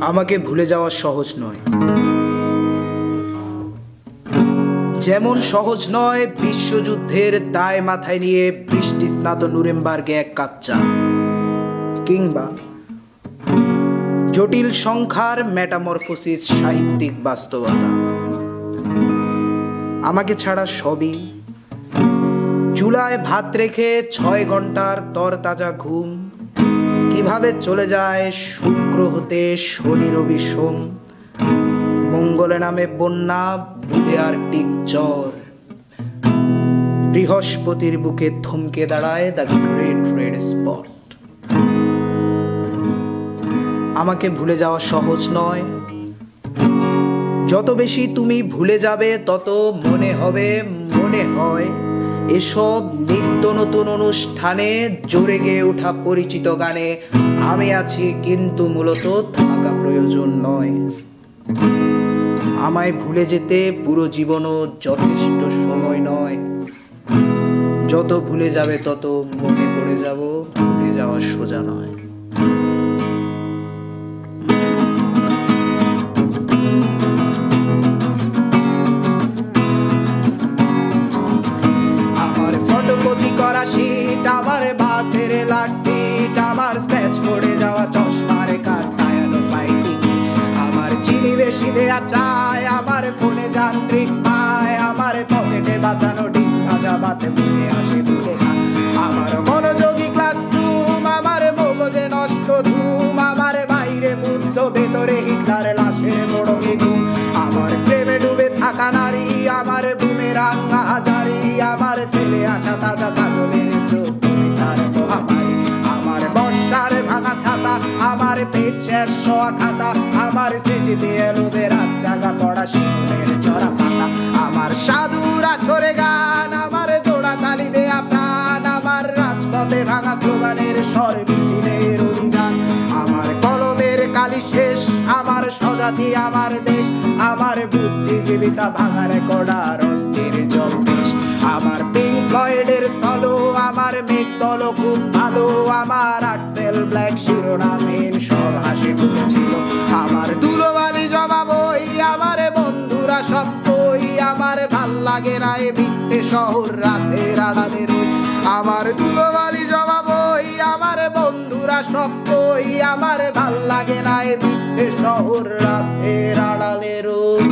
আমাকে ভুলে যাওয়া সহজ নয়, যেমন সহজ নয় বিশ্বযুদ্ধের দায় মাথায় নিয়ে বৃষ্টি স্নাত নুরেমবার্গে এক কাপ চা, কিংবা জটিল সংখ্যার মেটামরফোসিস সাহিত্যিক বাস্তবতা। আমাকে ছাড়া সবই, চুলায় ভাত রেখে 6 ঘন্টার তরতাজা ঘুম, কিভাবে চলে যায় শুক্র হতে শনি রবি সোম, মঙ্গলে নামে বন্যা, বুধে আর্কটিক জ্বর, বৃহস্পতির বুকে থমকে দাঁড়ায় দ্য গ্রেট রেড স্পট। আমাকে ভুলে যাওয়া সহজ নয়, যত বেশি তুমি ভুলে যাবে তত মনে হয় এসব নিত্য নতুন অনুষ্ঠানে জোরে গেয়ে ওঠা পরিচিত গানে আমি আছি, কিন্তু মূলত থাকা প্রয়োজন নয়। আমায় ভুলে যেতে পুরো জীবনও যথেষ্ট সময় নয়, যত ভুলে যাবে তত মনে পড়ে যাব, ভুলে যাওয়া সোজা নয়। আমার ফটোকপি করা শীট, আমার বাসের লাস্ট সিট, আমার স্ক্র্যাচ পড়ে যাওয়া চশমার কাজ সায়ানো ফাইটিং, আমার চিনি বেশি দেয়া চায়, আমার ফোনে যান্ত্রিক পায়, আমার পকেটে বাঁচানো ডিম ভাজা বাতে বুকে আসে বুকে খা, আমার মনোযোগী ক্লাসরুম, আমার মগজে নষ্ট ধুম, আমার বাইরে বুদ্ধ ভেতরে হিটলার লাশের মোড়কে ঘুম, আমার প্রেমে ডুবে থাকা নারী, আমার বুমেরাং হাজারি, আমার ফেলে আসা তাজা কাজলের চোখ তার মহামারী, আমার বর্ষার ভাঙা ছাতা, আমার পেট শেষ শোয়া খাতা, আমার সেজিতে এলোদের রাত জাগা পড়া শিশুদের চড়া পাতা, আমার সাধুর আসরে গান, আমার জোড়া তালি দেয়া প্রাণ, আমার রাজপথে ভাঙা স্লোগানের স্বর মিছিলের অভিযান, আমার কলমের কালি শেষ, আমার স্বজাতি আমার দেশ, আমার বুদ্ধিজীবিতা ভাঙা রেকর্ডার অস্থির জলদেশ, আমার পিঙ্ক ফ্লয়েডের সলো, আমার মেঘ দল খুব ভালো, আমার আর্টসেল ব্ল্যাক শিরোনামহীন সব হাসি ফুটেছিল, আমার ধুলোবালি জমা বই, আমার বন্ধুরা সব কই, আমার ভাল লাগে না এ মিথ্যে শহর রাতের আড়ালে রই, আমার ধুলোবালি জমা বই, আমার বন্ধুরা সব কই, আমার ভাল লাগে না এ মিথ্যে শহর রাতের আড়ালে রই।